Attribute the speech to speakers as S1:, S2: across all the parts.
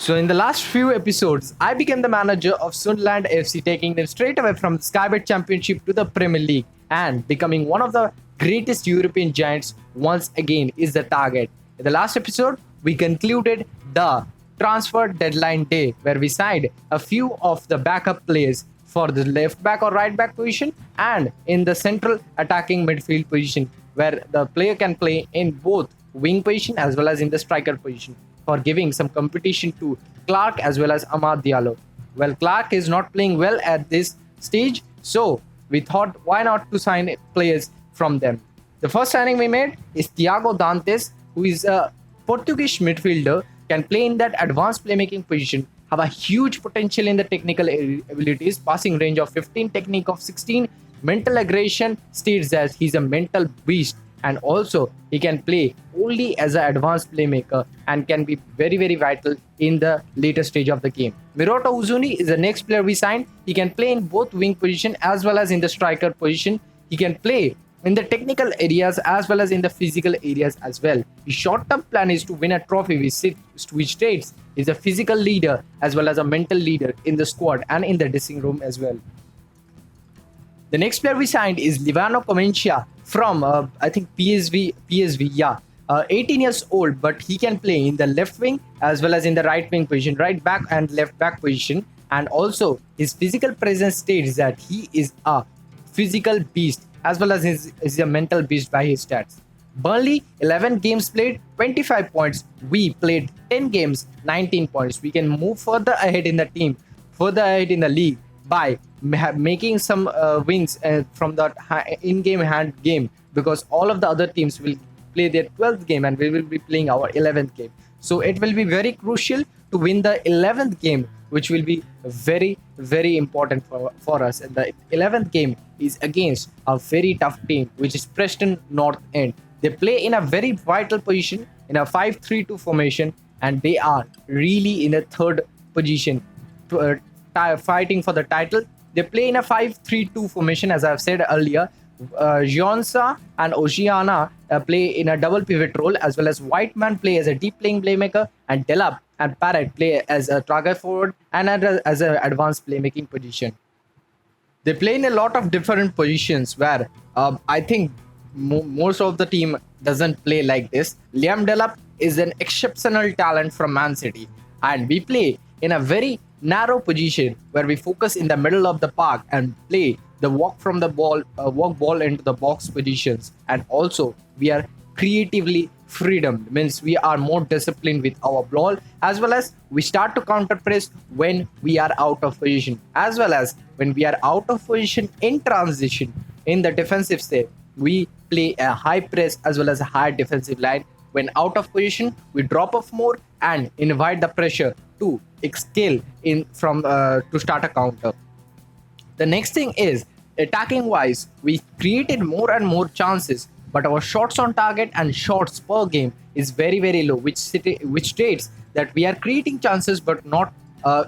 S1: So in the last few episodes, I became the manager of Sunderland FC, taking them straight away from the Skybet Championship to the Premier League and becoming one of the greatest European giants once again is the target. In the last episode, we concluded the transfer deadline day where we signed a few of the backup players for the left back or right back position and in the central attacking midfield position where the player can play in both wing position as well as in the striker position for giving some competition to Clark as well as Amad Diallo. Well, Clark is not playing well at this stage, so we thought why not to sign players from them. The first signing we made is Thiago Dantes, who is a Portuguese midfielder, can play in that advanced playmaking position, have a huge potential in the technical abilities, passing range of 15, technique of 16, mental aggression states that he's a mental beast, and also he can play only as an advanced playmaker and can be very vital in the later stage of the game. Miroto Uzuni is the next player we signed. He can play in both wing position as well as in the striker position. He can play in the technical areas as well as in the physical areas as well. His short-term plan is to win a trophy which states he's a physical leader as well as a mental leader in the squad and in the dressing room as well. The next player we signed is Livano Comencia from I think PSV, yeah. 18 years old, but he can play in the left wing as well as in the right wing position, right back and left back position. And also his physical presence states that he is a physical beast as well as is a mental beast by his stats. Burnley, 11 games played, 25 points. We played 10 games, 19 points. We can move further ahead in the team, further ahead in the league by making some wins from that in-game hand game, because all of the other teams will play their 12th game and we will be playing our 11th game. So it will be very crucial to win the 11th game, which will be very important for us. And the 11th game is against a very tough team, which is Preston North End. They play in a very vital position in a 5-3-2 formation, and they are really in a third position fighting for the title. They play in a 5-3-2 formation, as I've said earlier. Gionsa and Oceana play in a double pivot role, as well as Whiteman play as a deep playing playmaker, and Delap and Parrott play as a target forward and as an advanced playmaking position. They play in a lot of different positions where I think most of the team doesn't play like this. Liam Delap is an exceptional talent from Man City, and we play in a very narrow position where we focus in the middle of the park and play the walk ball into the box positions. And also we are creatively freedom, means we are more disciplined with our ball, as well as we start to counter press when we are out of position, as well as when we are out of position in transition in the defensive state. We play a high press as well as a high defensive line. When out of position, we drop off more and invite the pressure to scale in from to start a counter. The next thing is attacking wise, we created more and more chances, but our shots on target and shots per game is very low, which states that we are creating chances but not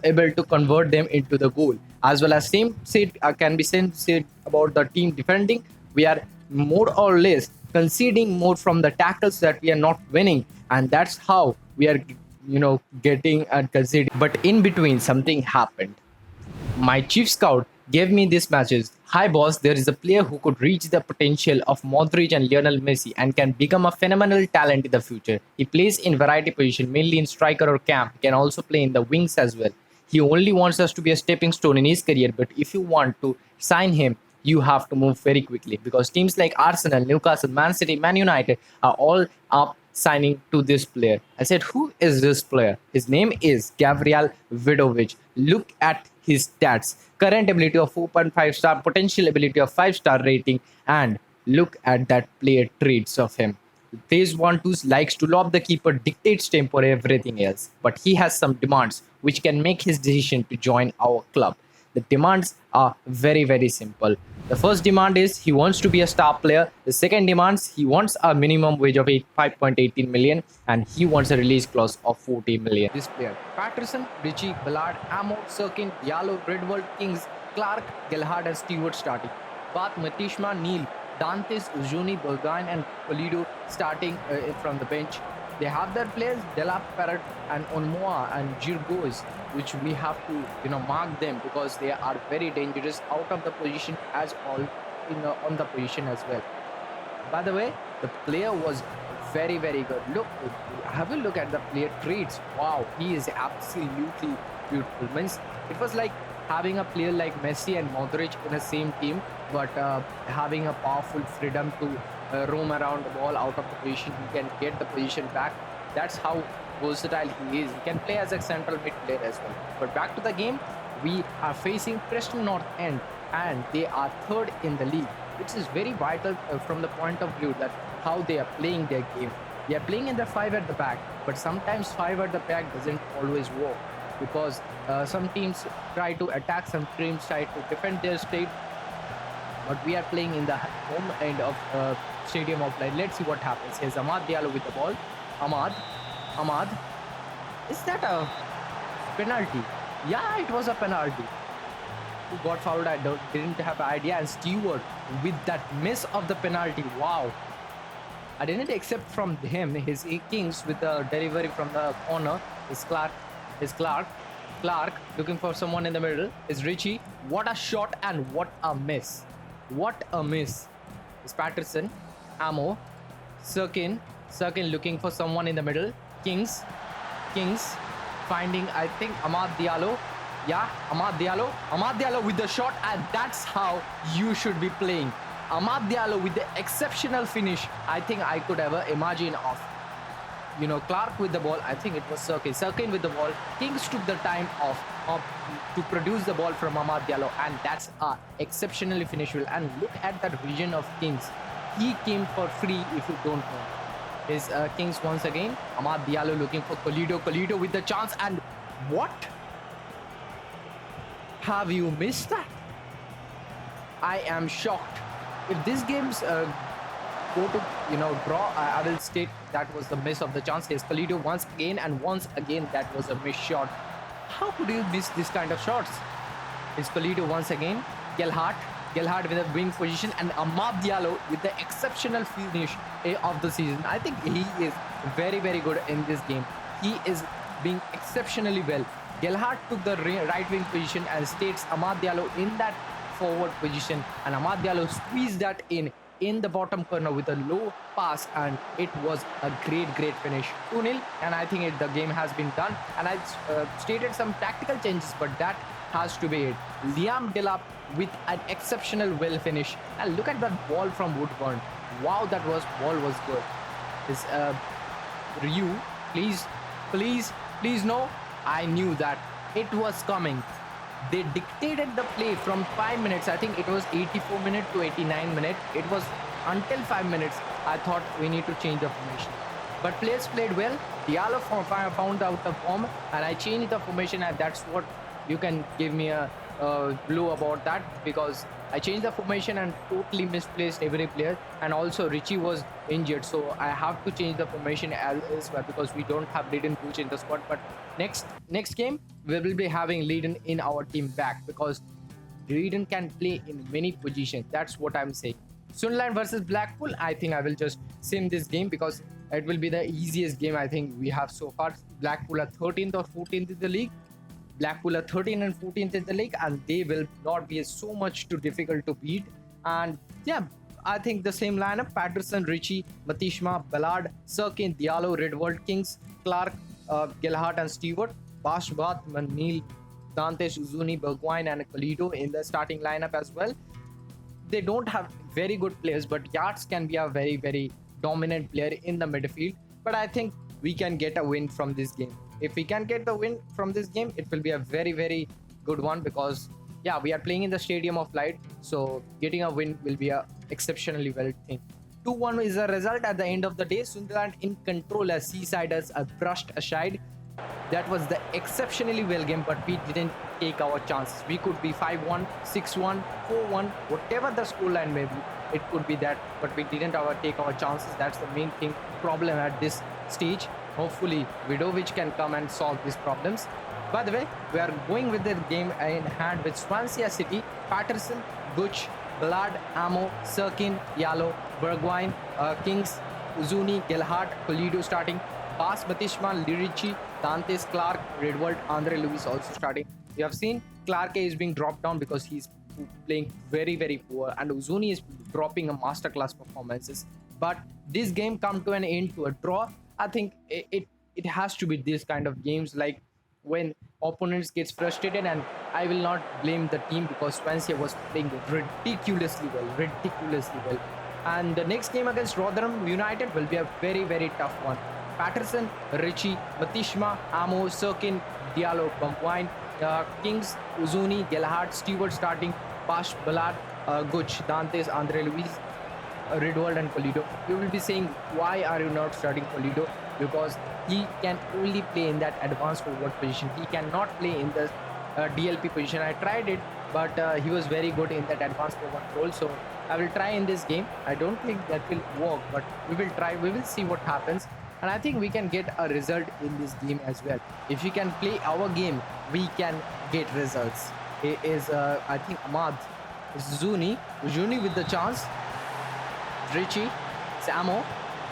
S1: able to convert them into the goal. As well as same can be said about the team defending. We are more or less conceding more from the tackles that we are not winning, and that's how we are getting and conceding. But in between something happened. My chief scout gave me these matches. Hi boss, there is a player who could reach the potential of Modric and Lionel Messi and can become a phenomenal talent in the future. He plays in variety position, mainly in striker or camp. He can also play in the wings as well. He only wants us to be a stepping stone in his career, but if you want to sign him, you have to move very quickly, because teams like Arsenal, Newcastle, Man City, Man United are all up signing to this player. I said, who is this player? His name is Gabriel Vidovic. Look at his stats. Current ability of 4.5 star, potential ability of 5-star rating, and look at that player traits of him. Phase 1-2 likes to lob the keeper, dictates tempo, everything else. But he has some demands which can make his decision to join our club. The demands are very simple. The first demand is he wants to be a star player. The second demands he wants a minimum wage of 5.18 million, and he wants a release clause of 40 million. This player: Patterson, Richie, Ballard, Amo, Sirkin, Diallo, Redwood, Kings, Clark, Gelhard and Stewart starting. Bath, Matishma, Neil, Dantes, Uzuni, Burgoyne and Polido starting from the bench. They have their players, Delap, Parrot, and Onmoa and Girgois, which we have to mark them because they are very dangerous out of the position as all on the position as well. By the way, the player was very, very good. Look, have a look at the player traits. Wow, he is absolutely beautiful. Means it was like having a player like Messi and Modric in the same team, but having a powerful freedom to roam around the ball out of the position. He can get the position back. That's how versatile he is. He can play as a central mid player as well. But back to the game, we are facing Preston North End, and they are third in the league, which is very vital from the point of view that how they are playing their game. They are playing in the five at the back, but sometimes five at the back doesn't always work because some teams try to attack, some teams try to defend their state. But we are playing in the home end of Stadium of Light. Let's see what happens. Here's Amad Diallo with the ball. Ahmad. Is that a penalty? Yeah, it was a penalty. Who got fouled? Didn't have an idea. And Stewart with that miss of the penalty. Wow. I didn't accept from him. His Kings with the delivery from the corner. Is Clark looking for someone in the middle. Is Richie. What a shot and what a miss. What a miss. Is Patterson. Amo. Sirkin looking for someone in the middle. Kings finding, I think, Amad Diallo. Yeah, Amad Diallo with the shot, and that's how you should be playing. Amad Diallo with the exceptional finish I think I could ever imagine of. Clark with the ball. I think it was Sirkin with the ball. Kings took the time off to produce the ball from Amad Diallo, and that's a exceptionally finished. And look at that vision of Kings. He came for free if you don't know. Is Kings once again. Amad Diallo looking for Colido with the chance, and what? Have you missed that? I am shocked. If this game's go to draw, I will state that was the miss of the chance. There's Colido once again, and once again that was a missed shot. How could you miss this kind of shots? It's Colido once again. Gelhardt with a wing position, and Amad Diallo with the exceptional finish of the season. I think he is very, very good in this game. He is being exceptionally well. Gelhardt took the right wing position and states Amad Diallo in that forward position, and Amad Diallo squeezed that in the bottom corner with a low pass, and it was a great finish. 2-0, and I think the game has been done. And I stated some tactical changes, but that has to be it. Liam Delap with an exceptional well finish, and look at that ball from Woodburn. Wow, that ball was good. Is Ryu, please no. I knew that it was coming. They dictated the play from 5 minutes. I think it was 84 minutes to 89 minutes. It was until 5 minutes. I thought we need to change the formation. But players played well. Diallo found out the form, and I changed the formation, and that's what you can give me a blue about that, because I changed the formation and totally misplaced every player, and also Richie was injured, so I have to change the formation as well because we don't have Leiden Booch in the squad. But next game we will be having Leiden in our team back, because Leiden can play in many positions. That's what I'm saying. Sunderland versus Blackpool. I think I will just sim this game because it will be the easiest game I think we have so far. Blackpool are 13th or 14th in the league. Blackpool are 13th and 14th in the league, and they will not be so much too difficult to beat. And yeah, I think the same lineup: Patterson, Richie, Matishma, Ballard, Sirkin, Diallo, Redwood, Kings, Clark, Gelhardt and Stewart, Bashbat, Manil, Dantes, Uzuni, Bergwijn and Colido in the starting lineup as well. They don't have very good players, but Yards can be a very, very dominant player in the midfield. But I think we can get a win from this game. If we can get the win from this game, it will be a very, very good one, because yeah, we are playing in the Stadium of Light, so getting a win will be a exceptionally well thing. 2-1 is the result at the end of the day. Sunderland in control as Seasiders are brushed aside. That was the exceptionally well game, but we didn't take our chances. We could be 5-1, 6-1, 4-1, whatever the scoreline may be. It could be that, but we didn't take our chances. That's the main thing, problem at this stage. Hopefully, Vidovic can come and solve these problems. By the way, we are going with the game in hand with Swansea City, Patterson, Butch, Ballard, Amo, Sirkin, Diallo, Bergwijn, Kings, Uzuni, Gelhardt, Colido starting, Bas, Batishma, Lirici, Dantes, Clark, Redwold, Andre Luis also starting. We have seen Clark is being dropped down because he's playing very, very poor, and Uzuni is dropping a masterclass performances. But this game come to an end to a draw. I think it has to be this kind of games, like when opponents gets frustrated, and I will not blame the team because Swansea was playing ridiculously well. And the next game against Rotherham United will be a very, very tough one. Patterson, Richie, Batishma, Amo, Sirkin, Diallo, Bumpwine, Kings, Uzuni, Gelhardt, Stewart starting, Bash, Ballard, Guch, Dantes, Andre Luis, Ridwald and Polido. You will be saying, why are you not starting Polido? Because he can only play in that advanced forward position. He cannot play in the DLP position. I tried it, but he was very good in that advanced forward role. So I will try in this game. I don't think that will work, but we will try. We will see what happens. And I think we can get a result in this game as well. If we can play our game, we can get results. It is, I think, Ahmad. It's Zuni with the chance. Richie, Samo,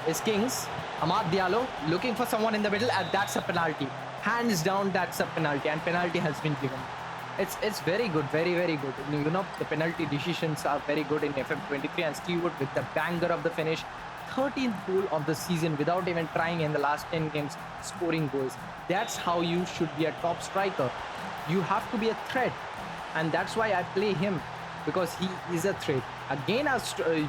S1: is Kings, Amad Diallo looking for someone in the middle, and that's a penalty. Hands down, that's a penalty, and penalty has been given. It's very good, very, very good. You know, the penalty decisions are very good in FM23, and Stewart with the banger of the finish. 13th goal of the season without even trying in the last 10 games, scoring goals. That's how you should be a top striker. You have to be a threat, and that's why I play him, because he is a threat. Again a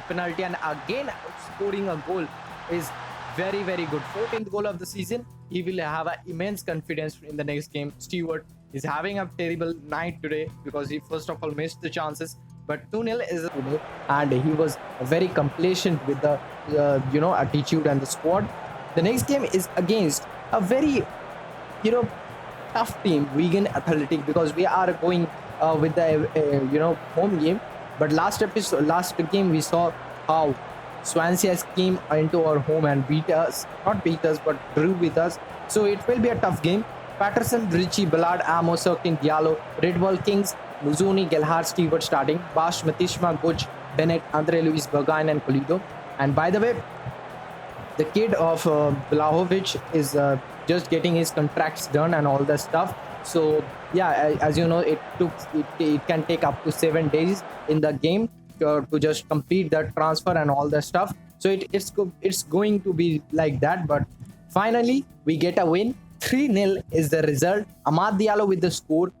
S1: penalty, and again scoring a goal is very, very good. 14th goal of the season. He will have an immense confidence in the next game. Stewart is having a terrible night today because he first of all missed the chances. But 2-0 is today, and he was very complacent with the attitude and the squad. The next game is against a very tough team, Wigan Athletic, because we are going with the home game. But last game we saw how Swansea came into our home and not beat us, but drew with us. So it will be a tough game. Patterson, Richie, Ballard, Amo, Sirkin, Diallo, Redwall, Kings, Muzuni, Gelhardt, Stewart starting, Bash, Matishma, Guch, Bennett, Andre Luis, Berghain and Polido. And by the way, the kid of Vlahovic is just getting his contracts done and all that stuff. So yeah, as you know, it can take up to 7 days in the game to just complete that transfer and all that stuff. So it's going to be like that. But finally, we get a win. 3-0 is the result. Amad Diallo with the score.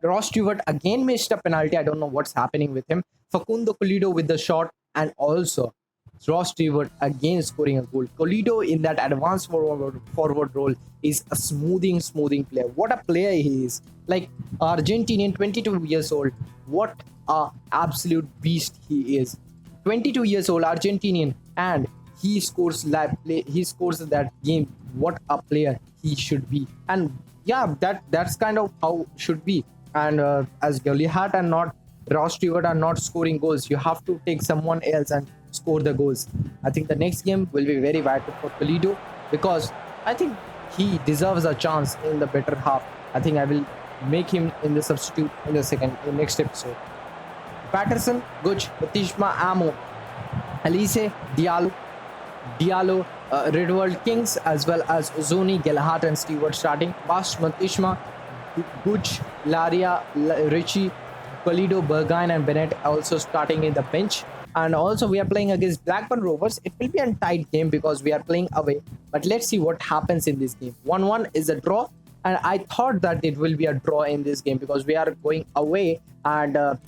S1: Ross Stewart again missed a penalty. I don't know what's happening with him. Facundo Colido with the shot, and also Ross Stewart again scoring a goal. Colido in that advanced forward role is a smoothing player. What a player he is. Like Argentinian, 22 years old. What a absolute beast he is. 22 years old, Argentinian, and he scores that game. What a player he should be. And yeah, that's kind of how should be. And as Gelhardt and not Ross Stewart are not scoring goals, you have to take someone else and score the goals. I think the next game will be very vital for Colido, because I think he deserves a chance in the better half. I think I will make him in the substitute in the next episode. Patterson, Guch, Batishma, Amo, Elise, Diallo, Redwall, Kings, as well as Uzuni, Gelhardt and Stewart starting. Bash, Batishma, Guch, Laria, Richie, Colido, Berghain and Bennett also starting in the bench. And also we are playing against Blackburn Rovers. It will be a tight game because we are playing away. But let's see what happens in this game. 1-1 is a draw. And I thought that it will be a draw in this game because we are going away. And our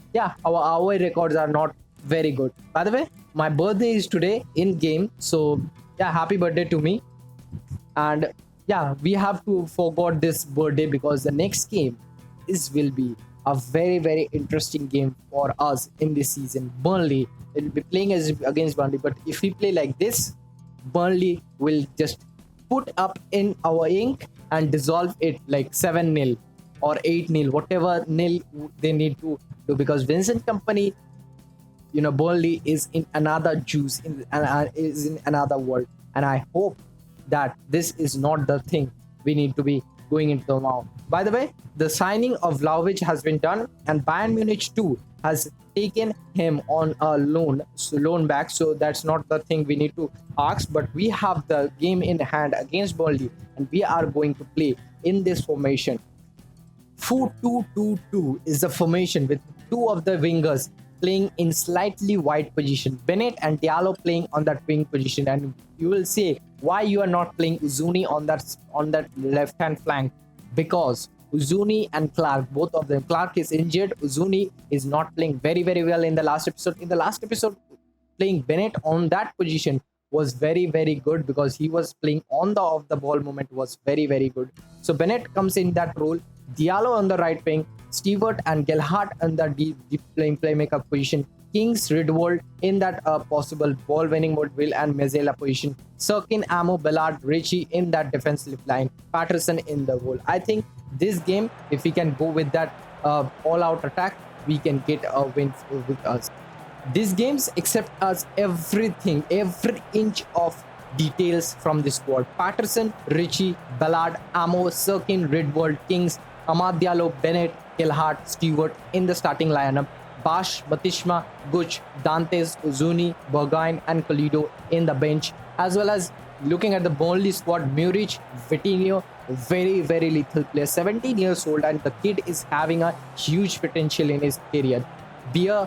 S1: away records are not very good. By the way, my birthday is today in game. So yeah, happy birthday to me. And yeah, we have to forget this birthday because the next game will be a very, very interesting game for us in this season. Burnley will be playing against Burnley, but if we play like this, Burnley will just put up in our ink and dissolve it like 7-0 or 8-0, whatever nil they need to do, because Vincent Company, Burnley is in another juice, is in another world, and I hope that this is not the thing we need to be going into now. By the way, the signing of Vlahovic has been done, and Bayern Munich too has taken him on a loan back. So that's not the thing we need to ask. But we have the game in hand against Burnley, and we are going to play in this formation. 4-2-2-2 is the formation with two of the wingers playing in slightly wide position. Bennett and Diallo playing on that wing position, and you will say why you are not playing Uzuni on that left hand flank, because Uzuni and Clark, both of them, Clark is injured. Uzuni is not playing very well in the last episode. In the last episode, playing Bennett on that position was very good, because he was playing on the off the ball moment was very good. So Bennett comes in that role. Diallo on the right wing, Stewart and Gelhardt in the deep playmaker position, Kings, Ridwold in that possible ball winning mode, Will and Mezzela position, Sirkin, Amo, Ballard, Richie in that defensive line, Patterson in the goal. I think this game, if we can go with that all-out attack, we can get a win with us. These games accept us everything, every inch of details from this squad. Patterson, Richie, Ballard, Amo, Sirkin, Ridwold, Kings, Amad Diallo, Bennett, Gelhardt, Stewart in the starting lineup. Bash, Batishma, Guch, Dantes, Uzuni, Burgoyne and Colido in the bench. As well as looking at the Burnley squad, Muric, Vitinho, very lethal player, 17 years old, and the kid is having a huge potential in his career. Beer,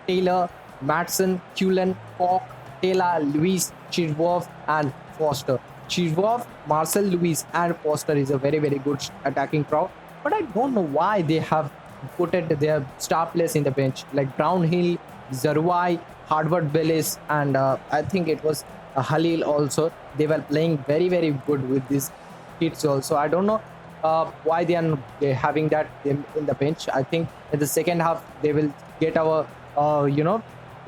S1: Taylor, Matson, Cullen, Koch, Taylor, Lewis, Chirvov and Foster. Chirvov, Marcel, Lewis and Foster is a very good attacking crowd. But I don't know why they have put their star players in the bench, like Brownhill, Zarwai, Harvard Bellis, and I think it was Halil also. They were playing very good with these kids also. I don't know why they're having that in the bench. I think in the second half they will get our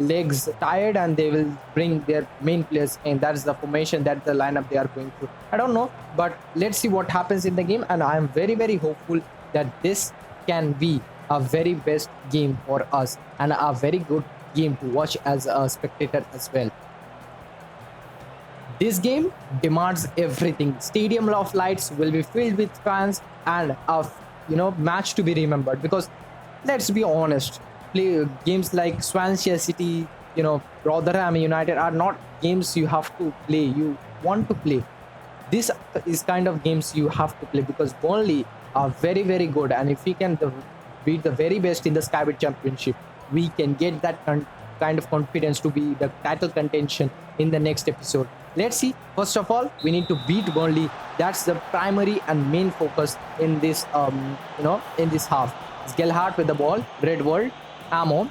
S1: legs tired, and they will bring their main players in. That is the formation, that's the lineup they are going through. I don't know, but let's see what happens in the game, and I am very hopeful that this can be a very best game for us and a very good game to watch as a spectator as well. This game demands everything. Stadium of Lights will be filled with fans, and a match to be remembered, because let's be honest, play games like Swansea City, Rotherham United are not games you have to play, you want to play. This is kind of games you have to play, because Burnley are very good, and if we can beat the very best in the Skybet Championship, we can get that kind of confidence to be the title contention in the next episode. Let's see. First of all, we need to beat Burnley. That's the primary and main focus in this in this half. It's Gelhardt with the ball, Red World, Amo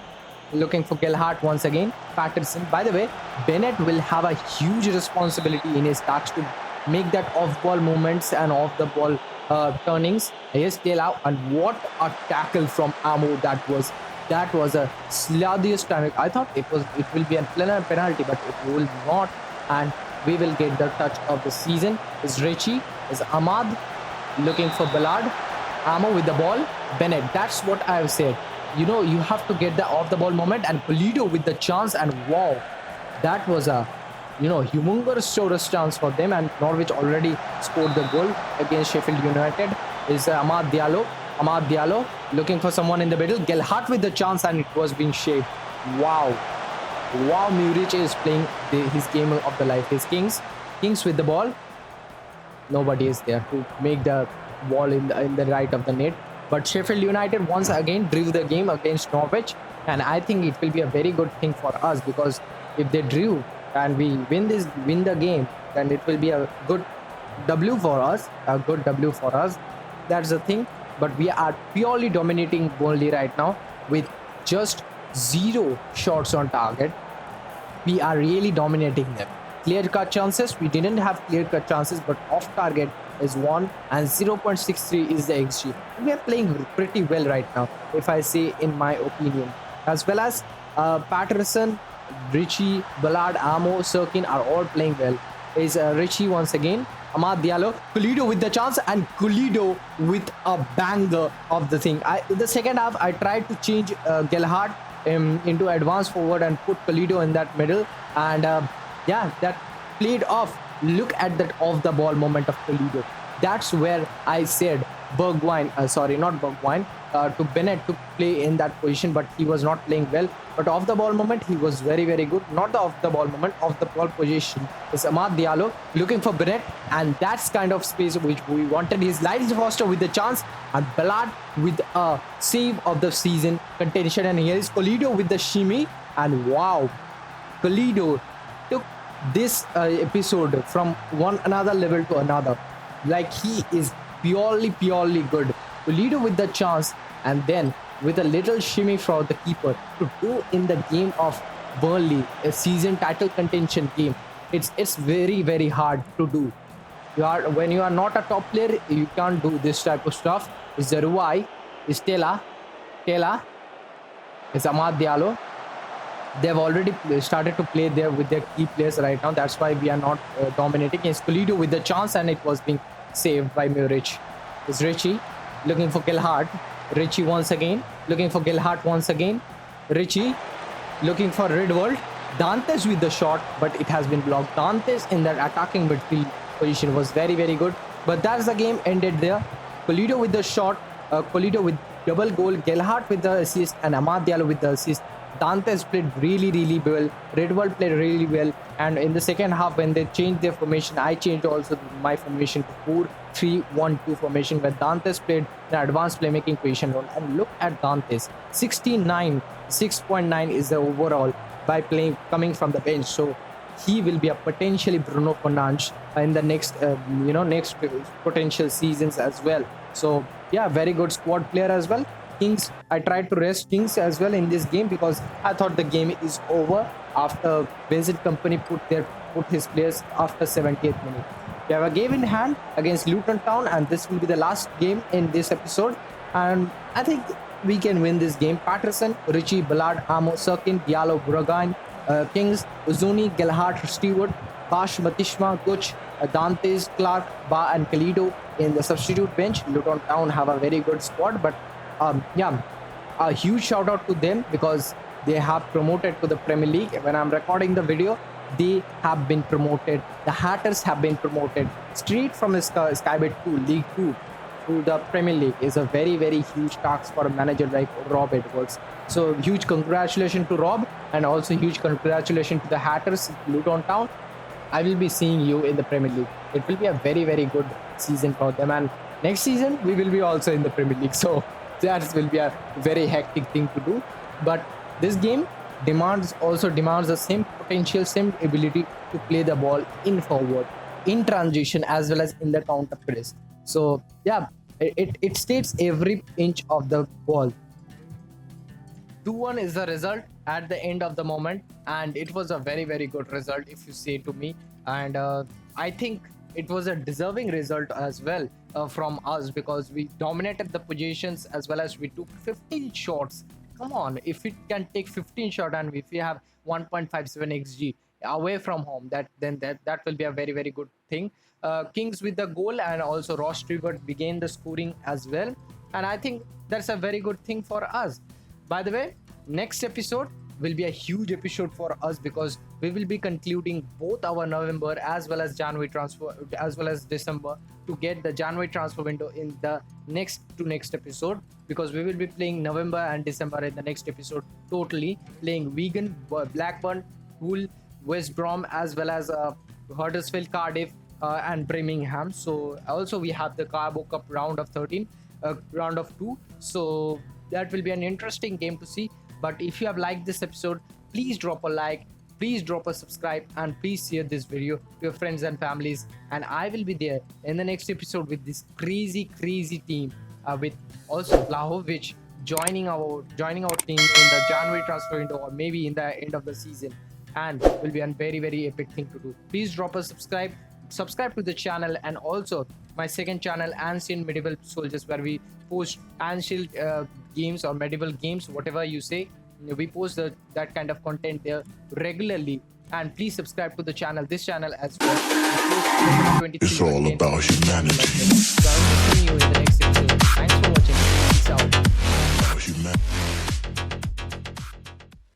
S1: looking for Gelhardt once again, Patterson. By the way, Bennett will have a huge responsibility in his touch to make that off-ball movements and off-the-ball turnings. Yes, Gelhardt, and what a tackle from Amo that was. That was a sluttiest time. I thought it will be a penalty, but it will not, and we will get the touch of the season. Is Richie, is Ahmad looking for Ballard, Amo with the ball, Bennett. That's what I have said. You have to get the off the ball moment, and Pulido with the chance, and wow, that was a humongous chance for them, and Norwich already scored the goal against Sheffield United. Is Amad Diallo looking for someone in the middle, Gelhardt with the chance, and it was being shaved. Wow, Muric is playing his game of the life. His Kings with the ball, nobody is there to make the ball in the right of the net. But Sheffield United once again drew the game against Norwich, and I think it will be a very good thing for us, because if they drew and we win the game, then it will be a good W for us. That's the thing. But we are purely dominating Burnley right now with just 0 shots on target. We are really dominating them. Clear-cut chances, we didn't have clear-cut chances, but off target is 1, and 0.63 is the XG. We are playing pretty well right now, if I say in my opinion. As well as Patterson, Richie, Ballard, Amo, Sirkin are all playing well. Is Richie once again, Amad Diallo, Colido with the chance, and Colido with a banger of the thing. In the second half, I tried to change Gelhardt into advanced forward and put Colido in that middle, and that played off. Look at that off the ball moment of Colido. That's where I said Bergwijn, sorry, not Bergwijn, to Bennett to play in that position, but he was not playing well. But off the ball moment, he was very, very good. Not the off the ball moment, off the ball position is Amad Diallo looking for Bennett, and that's kind of space which we wanted. He's Lionel Foster with the chance, and Ballard with a save of the season contention, and here is Colido with the shimmy, and wow, Colido took this episode from one another level to another. Like he is purely good. Colido with the chance, and then with a little shimmy for the keeper to do in the game of Burnley, a season title contention game. It's very hard to do. When you are not a top player, you can't do this type of stuff. Is Zerouai, is Tela, is Amad Diallo. They've already started to play there with their key players right now. That's why we are not dominating. It's Colido with the chance, and it was being saved by Muric. It's Richie looking for Gilhart. Richie once again looking for Gilhart once again. Richie looking for Ridwald. Dantes with the shot, but it has been blocked. Dantes in that attacking midfield position was very good. But that's the game ended there. Colido with the shot. Colido with double goal. Gilhart with the assist, and Amad Diallo with the assist. Dantes played really well. Ridwald played really well. And in the second half, when they changed their formation, I changed also my formation to 4-3-1-2 formation, where Dantes played an advanced playmaking position role. And look at Dantes, 6.9 is the overall by playing coming from the bench. So he will be a potentially Bruno Fernandes in the next potential seasons as well. So yeah, very good squad player as well. Kings, I tried to rest Kings as well in this game because I thought the game is over after Vincent Company put his players after 70th minute. We have a game in hand against Luton Town, and this will be the last game in this episode. And I think we can win this game. Patterson, Richie, Ballard, Amo, Sirkin, Diallo, Buragain, Kings, Uzuni, Gilhart, Stewart, Bash, Matishma, Kuch, Dantes, Clark, Ba, and Colido in the substitute bench. Luton Town have a very good squad, but a huge shout out to them because they have promoted to the Premier League. When I'm recording the video, they have been promoted. The Hatters have been promoted straight from the Sky Bet 2, League 2 to the Premier League is a very huge task for a manager like Rob Edwards. So huge congratulations to Rob, and also huge congratulations to the Hatters, Luton Town. I will be seeing you in the Premier League. It will be a very good season for them, and next season we will be also in the Premier League. So that will be a very hectic thing to do. But this game demands the same potential, same ability to play the ball in forward, in transition, as well as in the counter press. So yeah, it states every inch of the ball. 2-1 is the result at the end of the moment, and it was a very good result if you say to me. And I think it was a deserving result as well from us, because we dominated the positions as well as we took 15 shots. Come on, if it can take 15 shots and if we have 1.57 xg away from home, that will be a very good thing. Kings with the goal, and also Ross Stewart began the scoring as well, and I think that's a very good thing for us. By the way, next episode will be a huge episode for us because we will be concluding both our November as well as January transfer as well as December to get the January transfer window in the next episode, because we will be playing November and December in the next episode totally, playing Wigan, Blackburn, Hull, West Brom, as well as Huddersfield, Cardiff, and Birmingham. So also we have the Carabao Cup round of 13, round of 2. So that will be an interesting game to see. But if you have liked this episode, please drop a like, please drop a subscribe, and please share this video to your friends and families. And I will be there in the next episode with this crazy team, with also Vlahovic joining our team in the January transfer window, or maybe in the end of the season, and will be a very epic thing to do. Please drop a subscribe to the channel, and also my second channel, Ancient Medieval Soldiers, where we post ancient games or medieval games, whatever you say. We post that kind of content there regularly, and please subscribe to the channel, this channel as well.
S2: It's all about humanity.